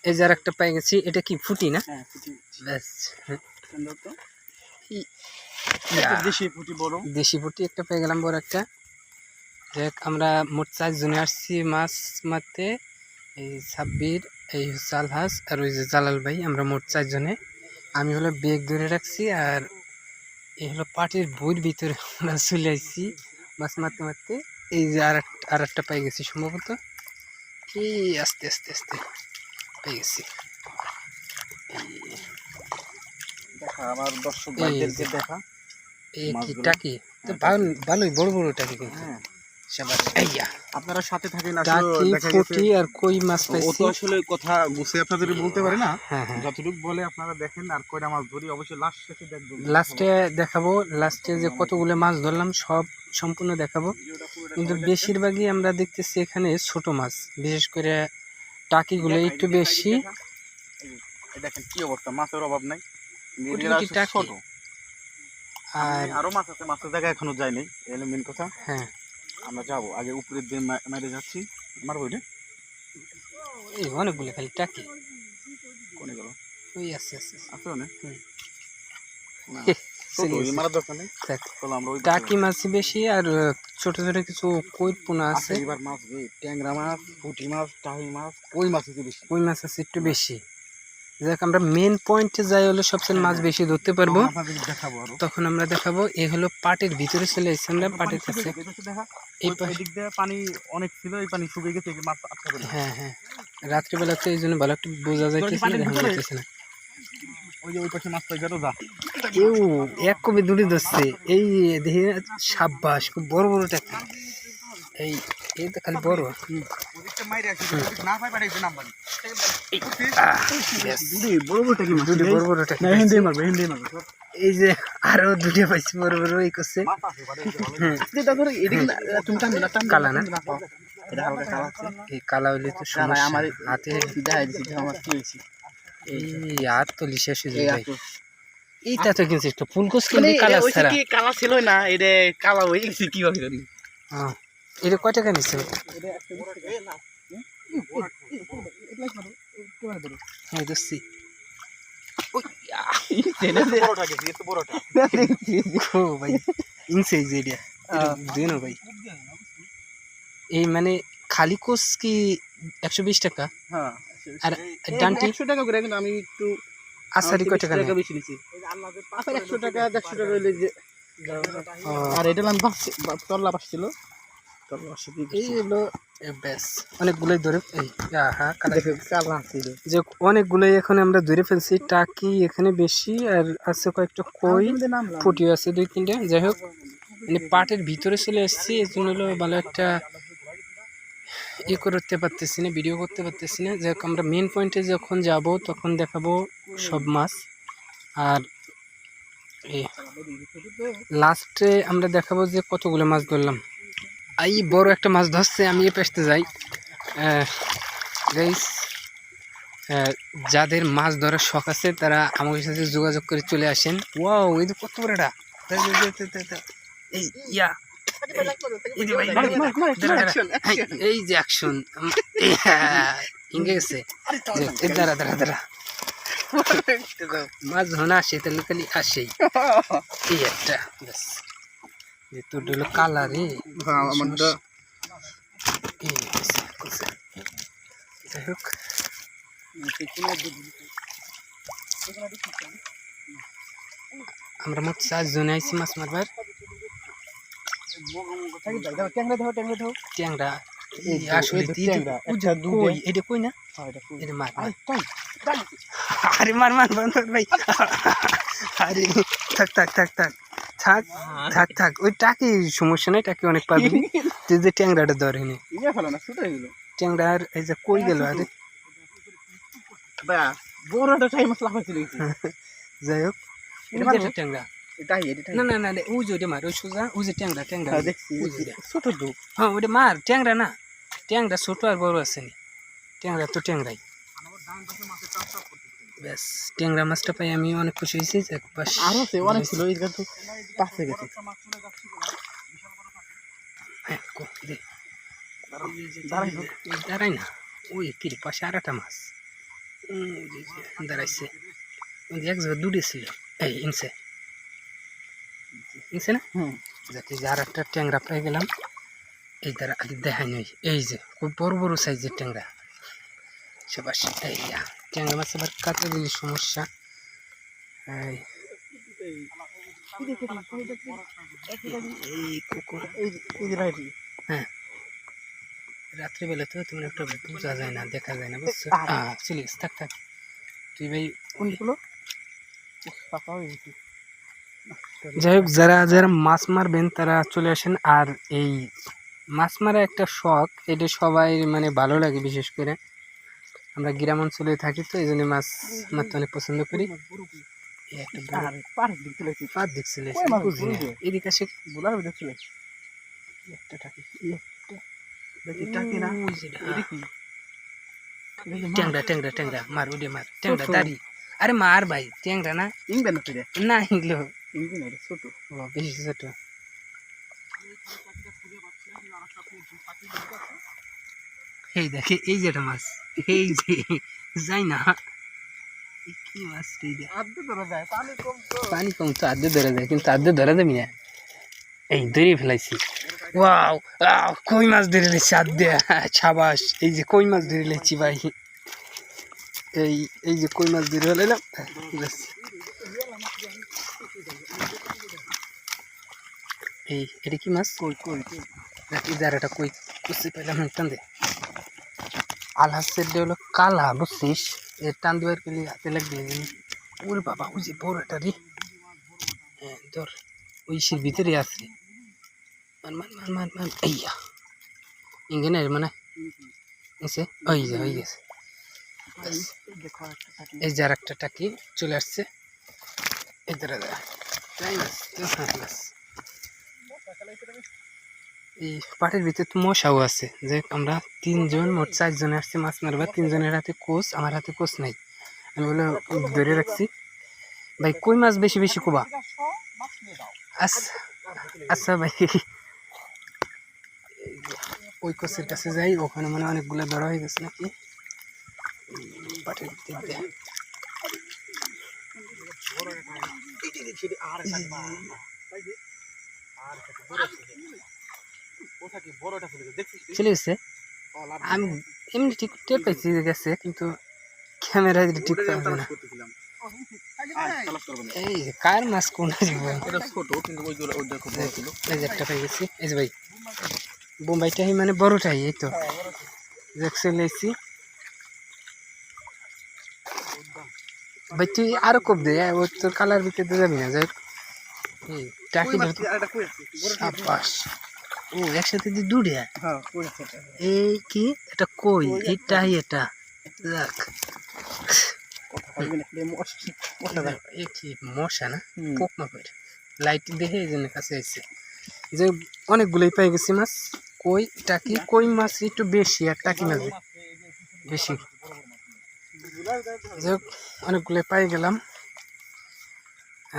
এই যে আরেকটা পেয়ে গেছি, এটা কি ফুটি না? হ্যাঁ ফুটি। ব্যাস সুন্দর তো, ইয়া, দেশি ফুটি বড়। দেশি ফুটি একটা পেয়ে গেলাম বড় একটা। দেখ আমরা মোট 4 জনে আসছি মাছ মারতে। এই সাব্বির, এই হচ্ছে আলহাজ, আর ওই যে জালাল ভাই, আমরা মোট 4 জনে। আমি হলো বেগ ধরে রাখছি, আর এই হলো পাটির বইয়ের ভিতরে আমরা চলে আসছি মাছ মারতে মারতে। এই যে আর একটা পেয়ে গেছি সম্ভবত, এই আস্তে আস্তে আস্তে পেয়ে গেছি। দেখা আমার দর্শক ভাইদেরকে দেখা। এই কি টাকি তো ভালোই বড় বড় টাকি কিন্তু। হ্যাঁ আপনারা সাথে থাকেন। টাকি ফুটি আর কই মাছ ও পাইছি। তো আসলে কথা গুছিয়ে আপনাদের বলতে পারে না, হ্যাঁ হ্যাঁ, যতটুকু বলে আপনারা দেখেন। আর কয়টা মাছ ধরি অবশ্যই লাস্টে দেখবেন, লাস্টে দেখাবো। লাস্টে যে কতগুলো মাছ ধরলাম সব সম্পূর্ণ দেখাবো। কিন্তু বেশিরভাগই আমরা দেখতেছি এখানে ছোট মাছ, বিশেষ করে টাকিগুলো একটু বেশি। দেখেন কি অবস্থা, মাছের অভাব নাই। ছোট আর আরো মাছ আছে, মাছের জায়গা এখনো যায় নাই, এলো মেন কথা। হ্যাঁ আমরা যাবো আগে উপরের দিয়ে মেরে যাচ্ছি। আমার বইটা এই অনেকগুলো খালি টাকি। কোনে গেল? ওই আছে আছে আছে অনেক। টাকি মাছ বেশি, আর ছোট ছোট কিছু কই পোনা আছে। এবার মাছ ট্যাংরা মাছ, পুঁটি মাছ, টাহি মাছ, কই মাছ বেশি। কই মাছ আছে একটু বেশি। দেখ আমরা মেন পয়েন্টে যাই হলো সবচেয়ে মাছ বেশি ধরতে পারবো, তখন আমরা দেখাবো। এই হলো পাটের ভিতরে চলে এসেছি আমরা, পাটের কাছে। এই দিক দিয়ে পানি অনেক ছিল, এই পানি শুকিয়ে গেছে, মাছ আটকা পড়ে। হ্যাঁ হ্যাঁ, রাত্রিবেলা তো এই জন্য ভালো একটু বোঝা যাইতেছে না। ওই যে ওই পাশে মাছ পাই গেল, যা কেউ এক কবি দূরে ধরছে। এই দেখে সাব্বাস, খুব বড় বড় টাকা। এই এই তো খালি বড়। এই যে আরো দুটো পাইছি বড় বড়, এই করছে কালা না? এই কালা হইলে তো আমার হাতে এই আর তো শেষ হয়ে যায়। এইটা তো কিনছিস একটা ফুলকোস কিনবি কালা ছাড়া। কালা ছিল না, এটা কালা হয়ে গেছে কিভাবে জানি। হ্যাঁ, এটা কয় টাকা নিচ্ছে? হ্যাঁ দেখছি। এই মানে খালি কোস কি 120 টাকা? আর ডান্টি 100 টাকা করে, কিন্তু আমি একটু আসারি কয় টাকা বেশি নিছি। 100 টাকা 150 টাকা হইলে যে। আর এটা লাম তল্লা পাচ্ছিল, এই হলো ব্যাস। অনেকগুলোই ধরে যে অনেকগুলোই এখন আমরা ধরে ফেলছি। টাকি এখানে বেশি, আর আছে কয়েকটা কই, ফুটিও আছে 2-3টা। যাই হোক, মানে পাটের ভিতরে চলে এসেছি, এই জন্য হলো ভালো একটা করতে পারতেছি না, ভিডিও করতে পারতেছি না। যাই হোক, আমরা মেন পয়েন্টে যখন যাব তখন দেখাবো সব মাছ। আর লাস্টে আমরা দেখাবো যে কতগুলো মাছ ধরলাম। এই বড় একটা মাছ ধরছে, আমি এ পেছতে যাই। গাইস, যাদের মাছ ধরার শখ আছে তারা আমাদের সাথে যোগাযোগ করে চলে আসেন। ওয়াও, এই তো কত বড়টা! এই ইয়া, এই যে অ্যাকশন গেছে। দাঁড়া দাঁড়া দাঁড়া, মাছ ধরা আসে তাহলে খালি আসেই। এই একটা ব্যাস, তোর হলো কালার রে। যাই হোক, আমরা মোট 4 জনে আইছি মাছ মারবার। ট্যাংরা আসলে এটা কই না? এটা মার, আরে মার মার ভাই। আরে থাক থাক থাক থাক থাক থাক থাক, ওই টাকি সমস্যা নাই, টাকি অনেক পাবি। তুই যে ট্যাংরাটা ধরেনি, ট্যাংরার এই যে কই গেল। আরে যাই হোক, ট্যাংরা না না না, ওই যে মার, ওই সোজা ওই যে ট্যাংরা ছোট তো। হ্যাঁ ওইটা মার, ট্যাংরা না, ট্যাংরা ছোট আর বড় আছে নি। ট্যাংরা তো ট্যাংরাই ব্যাস। ট্যাংরা মাছটা পাই আমি অনেক খুশি হয়েছি। অনেক ছিল, দাঁড়াই না, ওই তীর পাশে আর একটা মাছ। দাঁড়াইছে এক জায়গায় দুটো ছিল এই ইনছে ইনছে না যাতে যে আর একটা ট্যাংরা পেয়ে গেলাম এই দ্বারা আগে দেখাই নই এই যে খুব বড় বড় সাইজের ট্যাংরা সবার এই ট্যাংরা মাছ আবার কাঁচা দিলে সমস্যা এই কুকুর হ্যাঁ রাত্রিবেলা তো তুমি একটা বোঝা যায় না দেখা যায় না বুঝছো চলে গেছে থাক থাক তুই ভাই কোনগুলো যাই হোক যারা যারা মাছ মারবেন তারা চলে আসেন আর এই মাছ মারা একটা শখ এটা সবাই মানে ভালো লাগে বিশেষ করে আমরা গ্রাম অঞ্চলে থাকি তো এই জন্য মাছ মারতে অনেক পছন্দ করি একটা পার দেখছিল এদিকে আসে বোলার দেখছিল একটা টাকি ট্যাংরা ট্যাংরা ট্যাংরা মার উঠে মার ট্যাংরা দাঁড়ি আরে মার ভাই ট্যাংরা না ইংবে না না হিংলো ইংবে না ছোট ও বেশি ছোট এই দেখে এই যে একটা মাছ এই যে যাই না কি মাছ পানি কম তো আধে ধরা যায় কিন্তু আধে ধরা যাবি না এই ধরে ফেলাইছি ওয়াও কই মাছ ধরে লেছি আধে ছাবাস এই যে কই মাছ ধরে লেছি ভাই এই এই যে কই মাছ ধরে ফেলাইলাম এই এটা কি মাছ কই কই ইদারাটা কই কুচি পেলাম টান দে আলহাসের হলো কালা বুঝছিস এর টান দেওয়ার গেলে হাতে লাগবে ওরে বাবা ওই যে বড় একটা রে হ্যাঁ ধর ওই শির ভিতরে আছে মান মান মান মান মান এইয়া ইঞ্জিনের মানে এসে ওই যে হয়ে গেছে এই যে আর একটা টাকি চলে আসছে এদের এই পাটের ভিতরে তো মশাও আছে যে আমরা তিনজন মোট 4 জনে আসছি মাছ মারবার 3 জনের হাতে কোচ আমার হাতে কোচ নাই আমি বলে ধরে রাখছি ভাই কই মাছ বেশি বেশি কোবা আচ্ছা আচ্ছা ভাই ওই কোচের কাছে যাই ওখানে মানে অনেকগুলো ধরা হয়ে গেছে নাকি পাটের ভিতরে চলে গেছে আমি এমনি ঠিক টের পাইছি গেছে কিন্তু ক্যামেরায় ঠিক পাওয়া যায় না এই যে কার মাছ কোন এই যে একটা পাই গেছি এই যে ভাই বোম্বাইটাই মানে বড়টাই এই তো চলে এসেছি ভাই তুই আরো কোপ দে ওই তোর কালার ভিতরে যাবি না যাই টাকি সাবাস ও একসাথে দিয়ে দুড়ে এই কি এটা কই এইটাই এটা দেখ কি মশা না পোক মাপের লাইট দেখে এই জন্য কাছে আসছে যে অনেকগুলোই পাই গেছি মাছ কই টাকি কই মাছ একটু বেশি আর টাকি মাছ বেশি যাই হোক অনেকগুলোই পাই গেলাম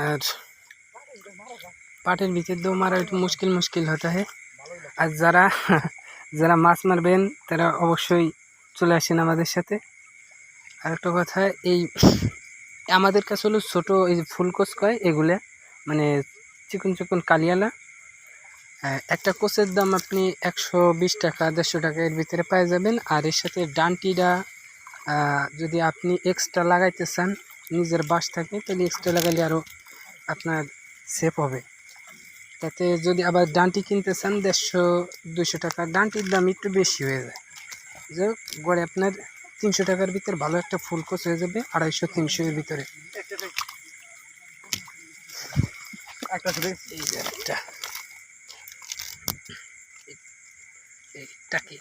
আর পাটের ভিতর দিয়েও মারা একটু মুশকিল মুশকিল হতে হয় আর যারা যারা মাছ মারবেন তারা অবশ্যই চলে আসেন আমাদের সাথে আর একটা কথা এই আমাদের কাছে হলো ছোটো এই যে ফুলকোচ কয় এগুলো মানে চিকন চিকন কালিয়ালা একটা কোচের দাম আপনি 120 টাকা 150 টাকা এর ভিতরে পেয়ে যাবেন আর এর সাথে ডান্টিটা যদি আপনি এক্সট্রা লাগাইতে চান নিজের বাস থাকে তাহলে এক্সট্রা লাগাইলে আরও আপনার সেফ হবে তাতে যদি আবার ডান্টি কিনতে চান 150-200 টাকা ডান্টির দাম একটু বেশি হয়ে যায় যাই হোক গড়ে আপনার 300 টাকার ভিতরে ভালো একটা ফুলকোচ হয়ে যাবে 250-300 এর ভিতরে এই যে একটা এইটাকে